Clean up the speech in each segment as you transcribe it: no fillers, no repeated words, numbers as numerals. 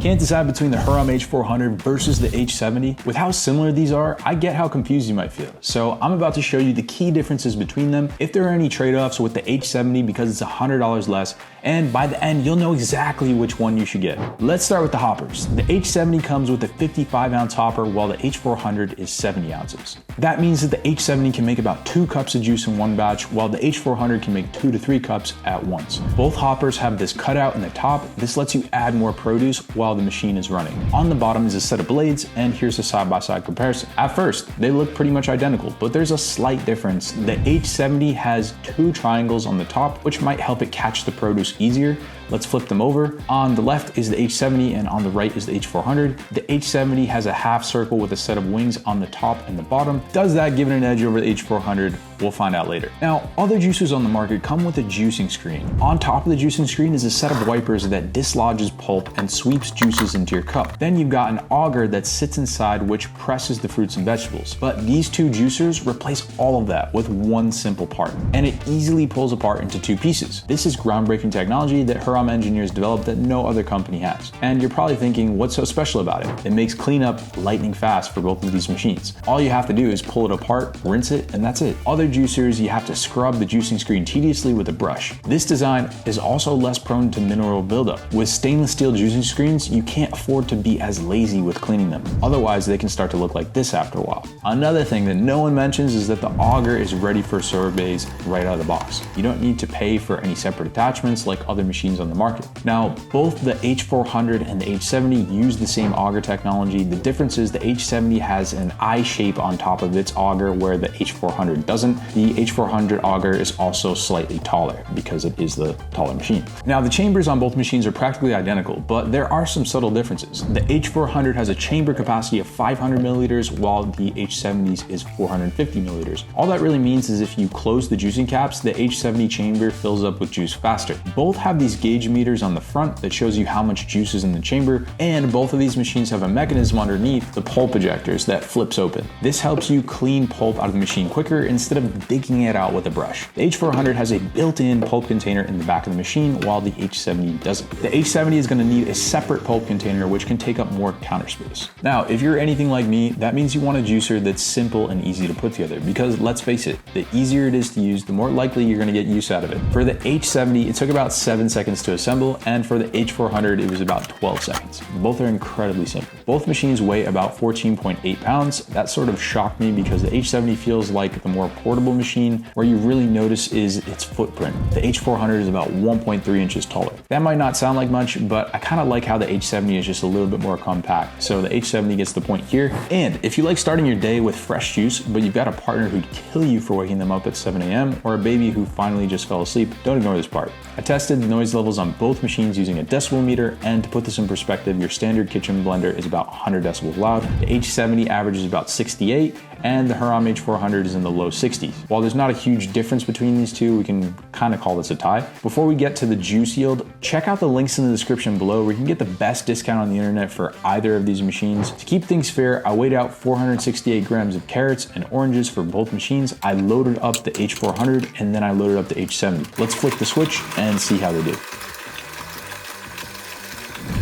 Can't decide between the Hurom H400 versus the H70? With how similar these are, I get how confused you might feel. So I'm about to show you the key differences between them, if there are any trade-offs with the H70 because it's $100 less, and by the end, you'll know exactly which one you should get. Let's start with the hoppers. The H70 comes with a 55-ounce hopper while the H400 is 70 ounces. That means that the H70 can make about 2 cups of juice in one batch, while the H400 can make 2 to 3 cups at once. Both hoppers have this cutout in the top. This lets you add more produce while the machine is running. On the bottom is a set of blades, and here's a side-by-side comparison. At first, they look pretty much identical, but there's a slight difference. The H70 has 2 triangles on the top, which might help it catch the produce easier. Let's flip them over. On the left is the H70 and on the right is the H400. The H70 has a half circle with a set of wings on the top and the bottom. Does that give it an edge over the H400? We'll find out later. Now, other juicers on the market come with a juicing screen. On top of the juicing screen is a set of wipers that dislodges pulp and sweeps juices into your cup. Then you've got an auger that sits inside which presses the fruits and vegetables. But these 2 juicers replace all of that with one simple part, and it easily pulls apart into 2 pieces. This is groundbreaking technology that Hurom engineers developed that no other company has. And you're probably thinking, what's so special about it? It makes cleanup lightning fast for both of these machines. All you have to do is pull it apart, rinse it, and that's it. Other juicers, you have to scrub the juicing screen tediously with a brush. This design is also less prone to mineral buildup. With stainless steel juicing screens, you can't afford to be as lazy with cleaning them. Otherwise, they can start to look like this after a while. Another thing that no one mentions is that the auger is ready for sorbets right out of the box. You don't need to pay for any separate attachments like other machines on the market. Now, both the H400 and the H70 use the same auger technology. The difference is the H70 has an I shape on top of its auger where the H400 doesn't. The H400 auger is also slightly taller because it is the taller machine. Now, the chambers on both machines are practically identical, but there are some subtle differences. The H400 has a chamber capacity of 500 milliliters while the H70's is 450 milliliters. All that really means is if you close the juicing caps, the H70 chamber fills up with juice faster. Both have these gauge meters on the front that shows you how much juice is in the chamber, and both of these machines have a mechanism underneath, the pulp ejectors, that flips open. This helps you clean pulp out of the machine quicker instead of digging it out with a brush. The H400 has a built-in pulp container in the back of the machine while the H70 doesn't. The H70 is going to need a separate pulp container which can take up more counter space. Now, if you're anything like me, that means you want a juicer that's simple and easy to put together, because let's face it, the easier it is to use, the more likely you're going to get use out of it. For the H70, it took about 7 seconds to assemble, and for the H400, it was about 12 seconds. Both are incredibly simple. Both machines weigh about 14.8 pounds. That sort of shocked me because the H70 feels like the more portable machine. Where you really notice is its footprint. The H400 is about 1.3 inches taller. That might not sound like much, but I kind of like how the H70 is just a little bit more compact. So the H70 gets the point here. And if you like starting your day with fresh juice, but you've got a partner who'd kill you for waking them up at 7 a.m. or a baby who finally just fell asleep, don't ignore this part. I tested the noise levels on both machines using a decibel meter, and to put this in perspective, your standard kitchen blender is about 100 decibels loud. The H70 averages about 68, and the Hurom H400 is in the low 60s. While there's not a huge difference between these two, we can kind of call this a tie. Before we get to the juice yield, check out the links in the description below where you can get the best discount on the internet for either of these machines. To keep things fair, I weighed out 468 grams of carrots and oranges for both machines. I loaded up the H400 and then I loaded up the H70. Let's flick the switch and see how they do.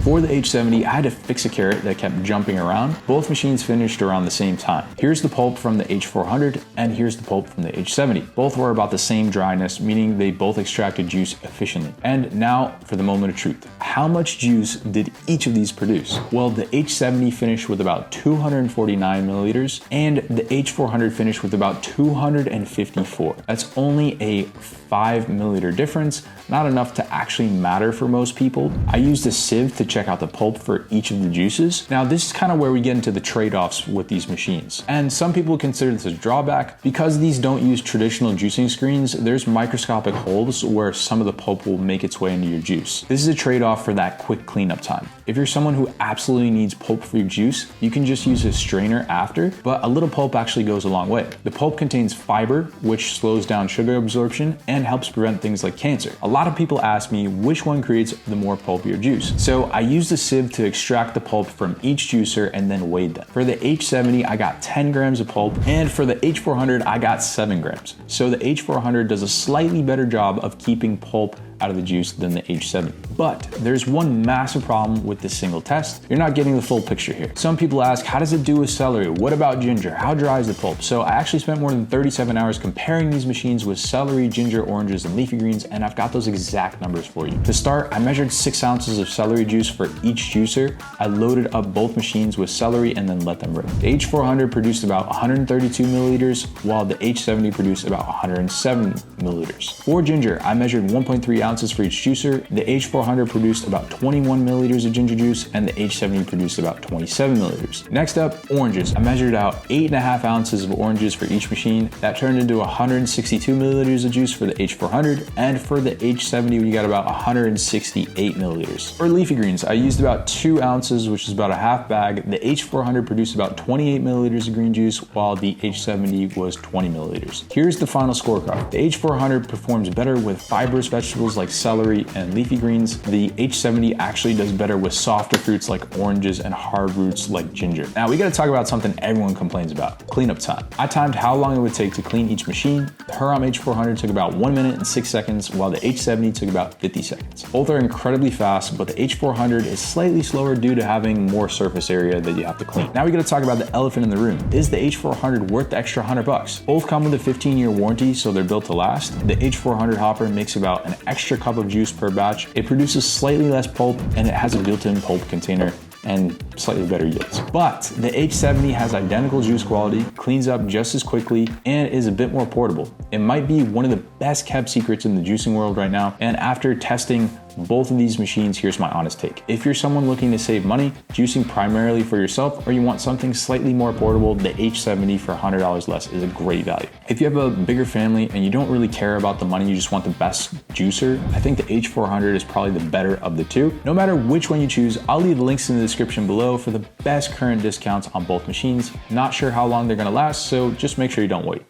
For the H70, I had to fix a carrot that kept jumping around. Both machines finished around the same time. Here's the pulp from the H400 and here's the pulp from the H70. Both were about the same dryness, meaning they both extracted juice efficiently. And now for the moment of truth. How much juice did each of these produce? Well, the H70 finished with about 249 milliliters and the H400 finished with about 254. That's only a 5 milliliter difference, not enough to actually matter for most people. I used a sieve to check out the pulp for each of the juices. Now, this is kind of where we get into the trade-offs with these machines. And some people consider this a drawback. Because these don't use traditional juicing screens, there's microscopic holes where some of the pulp will make its way into your juice. This is a trade-off for that quick cleanup time. If you're someone who absolutely needs pulp-free juice, you can just use a strainer after, but a little pulp actually goes a long way. The pulp contains fiber, which slows down sugar absorption and helps prevent things like cancer. A lot of people ask me which one creates the more pulpier juice. So I used a sieve to extract the pulp from each juicer and then weighed them. For the H70, I got 10 grams of pulp, and for the H400, I got 7 grams. So the H400 does a slightly better job of keeping pulp out of the juice than the H70. But there's one massive problem with this single test. You're not getting the full picture here. Some people ask, how does it do with celery? What about ginger? How dry is the pulp? So I actually spent more than 37 hours comparing these machines with celery, ginger, oranges, and leafy greens, and I've got those exact numbers for you. To start, I measured 6 ounces of celery juice for each juicer. I loaded up both machines with celery and then let them rip. The H400 produced about 132 milliliters, while the H70 produced about 107 milliliters. For ginger, I measured 1.3 ounces for each juicer. The H400 produced about 21 milliliters of ginger juice, and the H70 produced about 27 milliliters. Next up, oranges. I measured out 8.5 ounces of oranges for each machine. That turned into 162 milliliters of juice for the H400, and for the H70, we got about 168 milliliters. For leafy greens, I used about 2 ounces, which is about a half bag. The H400 produced about 28 milliliters of green juice, while the H70 was 20 milliliters. Here's the final scorecard. The H400 performs better with fibrous vegetables like celery and leafy greens. The H70 actually does better with softer fruits like oranges and hard roots like ginger. Now we gotta talk about something everyone complains about: cleanup time. I timed how long it would take to clean each machine. The Hurom H400 took about 1 minute and 6 seconds, while the H70 took about 50 seconds. Both are incredibly fast, but the H400 is slightly slower due to having more surface area that you have to clean. Now we gotta talk about the elephant in the room. Is the H400 worth the extra $100? Both come with a 15-year warranty, so they're built to last. The H400 hopper makes about an extra cup of juice per batch. It produces slightly less pulp, and it has a built-in pulp container and slightly better yields. But the H70 has identical juice quality, cleans up just as quickly, and is a bit more portable. It might be one of the best kept secrets in the juicing world right now, and after testing both of these machines, here's my honest take. If you're someone looking to save money, juicing primarily for yourself, or you want something slightly more portable, the H70 for $100 less is a great value. If you have a bigger family and you don't really care about the money, you just want the best juicer, I think the H400 is probably the better of the two. No matter which one you choose, I'll leave links in the description below for the best current discounts on both machines. Not sure how long they're gonna last, so just make sure you don't wait.